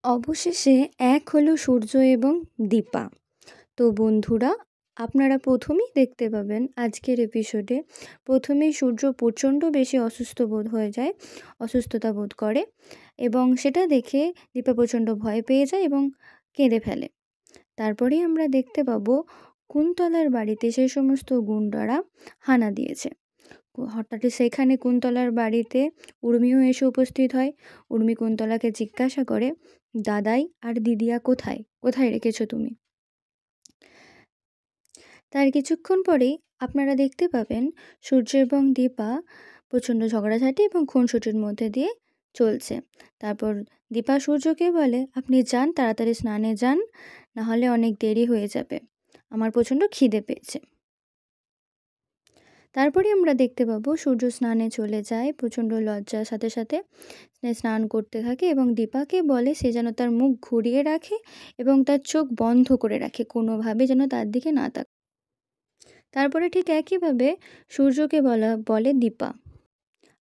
অবশেষে এক হলো সূর্য এবং দীপা। তো বন্ধুরা, আপনারা প্রথমেই দেখতে পাবেন আজকের এপিসোডে প্রথমেই সূর্য প্রচণ্ড বেশি অসুস্থতা বোধ করে এবং সেটা দেখে দীপা প্রচণ্ড ভয় পেয়ে যায় এবং কেঁদে ফেলে। তারপরেই আমরা দেখতে পাবো কুন্তলার বাড়িতে সেই সমস্ত গুন্ডারা হানা দিয়েছে। হঠাৎ সেখানে কুন্তলার বাড়িতে উর্মিও এসে উপস্থিত হয়। উর্মি কুন্তলাকে জিজ্ঞাসা করে, দাদাই আর দিদিয়া কোথায় কোথায় রেখেছো তুমি? তার কিছুক্ষণ পরেই আপনারা দেখতে পাবেন সূর্য এবং দীপা প্রচণ্ড ঝগড়াঝাটি এবং খুনসুটির মধ্যে দিয়ে চলছে। তারপর দীপা সূর্যকে বলে, আপনি যান, তাড়াতাড়ি স্নানে যান, নাহলে অনেক দেরি হয়ে যাবে, আমার প্রচণ্ড খিদে পেয়েছে। তারপরে আমরা দেখতে পাবো সূর্য স্নানে চলে যায়, প্রচণ্ড লজ্জার সাথে সাথে স্নান করতে থাকে এবং দীপাকে বলে সে যেন তার মুখ ঘুরিয়ে রাখে এবং তার চোখ বন্ধ করে রাখে, কোনোভাবে যেন তার দিকে না তাকায়। তারপরে ঠিক একইভাবে সূর্যকে বলে দীপা,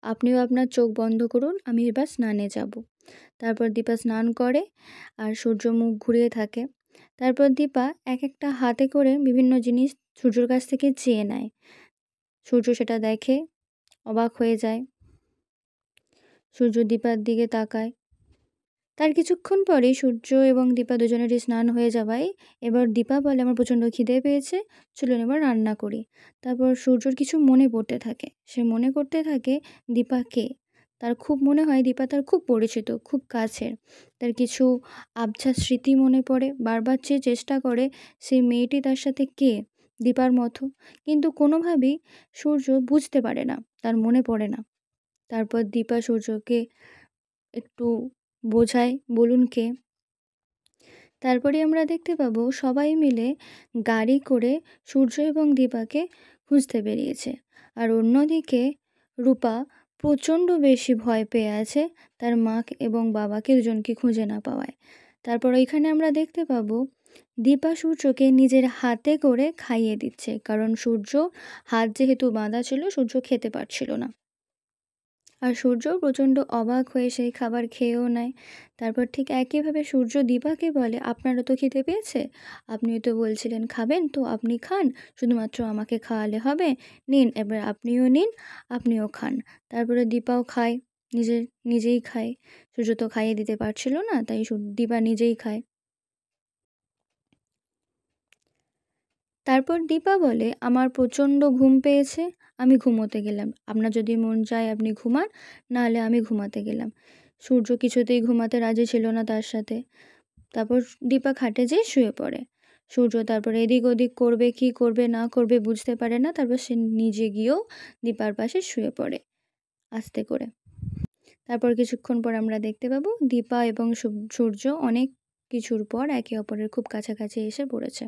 আপনিও আপনার চোখ বন্ধ করুন, আমি এবার স্নানে যাব। তারপর দীপা স্নান করে আর সূর্য মুখ ঘুরিয়ে থাকে। তারপর দীপা এক একটা হাতে করে বিভিন্ন জিনিস সূর্যর কাছ থেকে চেয়ে নেয়। সূর্য সেটা দেখে অবাক হয়ে যায়। সূর্য দীপার দিকে তাকায়। তার কিছুক্ষণ পরেই সূর্য এবং দীপা দুজনেরই স্নান হয়ে যাওয়ায় এবার দীপা বলে, আমার প্রচণ্ড খিদে পেয়েছে, চলুন এবার রান্না করি। তারপর সূর্যর কিছু মনে পড়তে থাকে, সে মনে করতে থাকে দীপা কে। তার খুব মনে হয় দীপা তার খুব পরিচিত, খুব কাছের। তার কিছু আবছা স্মৃতি মনে পড়ে, বারবার চেষ্টা করে সেই মেয়েটি তার সাথে কে, দীপার মতো, কিন্তু কোনোভাবেই সূর্য বুঝতে পারে না, তার মনে পড়ে না। তারপর দীপা সূর্যকে একটু বোঝায়, বলুন কে। তারপরে আমরা দেখতে পাবো সবাই মিলে গাড়ি করে সূর্য এবং দীপাকে খুঁজতে বেরিয়েছে। আর অন্যদিকে রূপা প্রচণ্ড বেশি ভয় পেয়ে আছে তার মা এবং বাবাকে দুজনকে খুঁজে না পাওয়ায়। তারপর এখানে আমরা দেখতে পাবো দীপা সূর্যকে নিজের হাতে করে খাইয়ে দিচ্ছে, কারণ সূর্য হাত যেহেতু বাঁধা ছিল, সূর্য খেতে পারছিল না। আর সূর্য প্রচণ্ড অবাক হয়ে সেই খাবার খেয়েও নেয়। তারপর ঠিক একইভাবে সূর্য দীপাকে বলে, আপনারও তো খিদে পেয়েছে, আপনিও তো বলছিলেন খাবেন, তো আপনি খান, শুধুমাত্র আমাকে খাওয়ালে হবে, নিন এবার আপনিও নিন, আপনিও খান। তারপরে দীপাও খায়, নিজেই খায়। সূর্য তো খাইয়ে দিতে পারছিল না, তাই দীপা নিজেই খায়। তারপর দীপা বলে, আমার প্রচণ্ড ঘুম পেয়েছে, আমি ঘুমোতে গেলাম, আপনার যদি মন চায় আপনি ঘুমান, নাহলে আমি ঘুমাতে গেলাম। সূর্য কিছুতেই ঘুমাতে রাজি ছিল না তার সাথে। তারপর দীপা খাটে যেয়ে শুয়ে পড়ে। সূর্য তারপর এদিক ওদিক করবে, কি করবে না করবে বুঝতে পারে না। তারপর সে নিজে গিয়েও দীপার পাশে শুয়ে পড়ে আস্তে করে। তারপর কিছুক্ষণ পর আমরা দেখতে পাবো দীপা এবং সূর্য অনেক কিছুর পর একে অপরের খুব কাছাকাছি এসে পড়েছে।